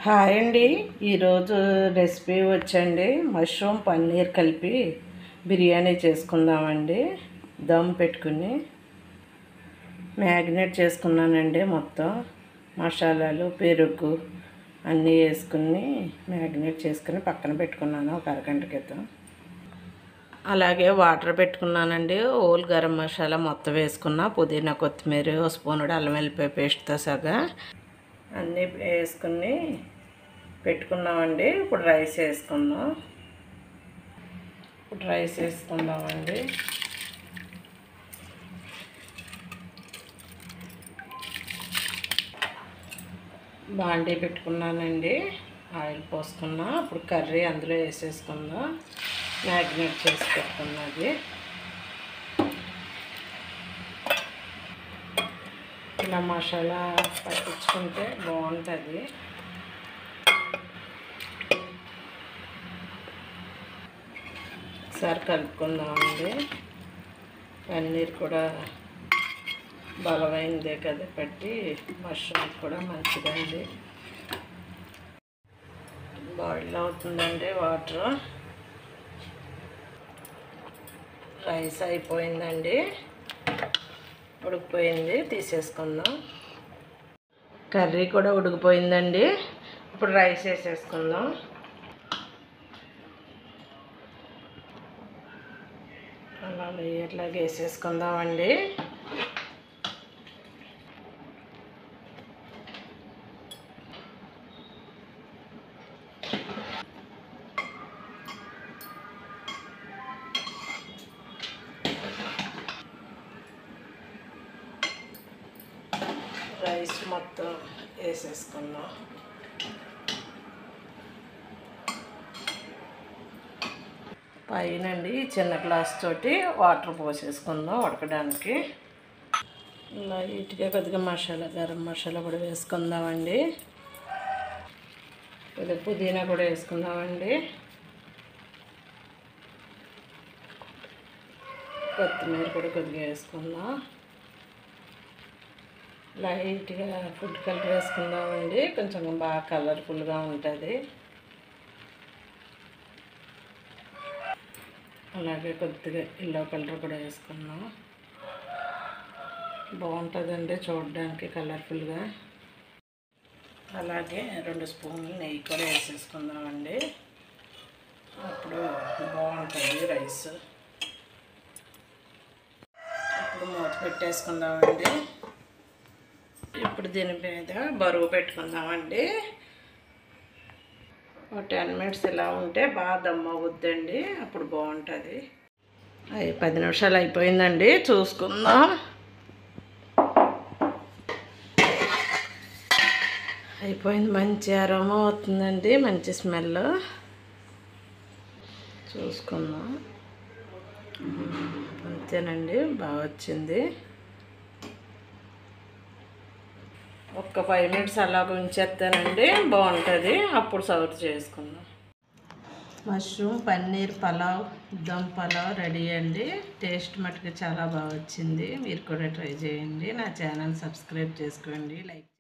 Hi అండి. ఈరోజు recipe వచ్చండి మష్రూమ్ పన్నీర్ కలిపి బిర్యానీ చేసుకుందామండి. దమ్ పెట్టుకుని మ్యాగ్నేట్ చేసుకున్నానండి. మొత్తం మసాలాలు పెరుగు అన్నీ వేసుకుని మ్యాగ్నేట్ చేసుకుని పక్కన పెట్టుకున్నాను ఒక అరగంట క్రితం. అలాగే వాటర్ పెట్టుకున్నానండి. హోల్ గరం మసాలా మొత్తం వేసుకున్నా, పుదీనా కొత్తిమీర ఒక స్పూనుడు అల్లం వెల్లిపాయ పేస్ట్తో సగా అన్నీ వేసుకుని పెట్టుకున్నామండి. ఇప్పుడు రైస్ వేసుకుందామండి. బాండీ పెట్టుకున్నానండి. ఆయిల్ పోసుకున్నా. ఇప్పుడు కర్రీ అందులో వేసేసుకుందాం. మ్యాగ్నేట్ చేసి పెట్టుకున్నది ఇలా మసాలా పట్టించుకుంటే బాగుంటుంది. ఒకసారి కలుపుకుందామండి. పన్నీర్ కూడా బలమైందే కదా, పట్టి మష్రూమ్ కూడా మంచిదండి. బాయిల్ అవుతుందండి వాటర్. రైస్ అయిపోయిందండి, ఉడికిపోయింది. తీసేసుకుందాం. కర్రీ కూడా ఉడికిపోయిందండి. ఇప్పుడు రైస్ వేసేసుకుందాం. అలా లేయర్లాగా వేసేసుకుందామండి. రైస్ మొత్తం వేసేసుకుందాం. పైనండి చిన్న గ్లాస్ తోటి వాటర్ పోసేసుకుందాం ఉడకడానికి. లైట్గా కొద్దిగా గరం మసాలా కూడా వేసుకుందామండి. కొద్దిగా పుదీనా కూడా వేసుకుందామండి. కొత్తిమీర కూడా కొద్దిగా వేసుకుందాం. లైట్గా ఫుడ్ కలర్ వేసుకుందామండి. కొంచెం బాగా కలర్ఫుల్గా ఉంటుంది. అలాగే కొద్దిగా ఎల్లో కలర్ కూడా వేసుకుందాం. బాగుంటుందండి చూడడానికి కలర్ఫుల్గా. అలాగే 2 స్పూన్లు నెయ్యి కూడా వేసేసుకుందామండి. అప్పుడు బాగుంటుంది రైస్. ఇప్పుడు మూత పెట్టేసుకుందామండి. ఇప్పుడు దీని మీద బరువు పెట్టుకుందామండి. ఒక 10 మినిట్స్ ఇలా ఉంటే బాగా దమ్ అవుద్దండి. అప్పుడు బాగుంటుంది. 10 నిమిషాలు అయిపోయిందండి. చూసుకుందాం. అయిపోయింది. మంచి అరోమా అవుతుందండి. మంచి స్మెల్. చూసుకుందాం. అంతేనండి, బాగా వచ్చింది. ఒక్క 5 మినిట్స్ అలాగ ఉంచేస్తానండి. బాగుంటుంది. అప్పుడు సర్వ్ చేసుకుందాం. మష్రూమ్ పన్నీర్ పలావ్, దమ్ పలావ్ రెడీ అండి. టేస్ట్ మటుకు చాలా బాగా వచ్చింది. మీరు కూడా ట్రై చేయండి. నా ఛానల్ సబ్స్క్రైబ్ చేసుకోండి. లైక్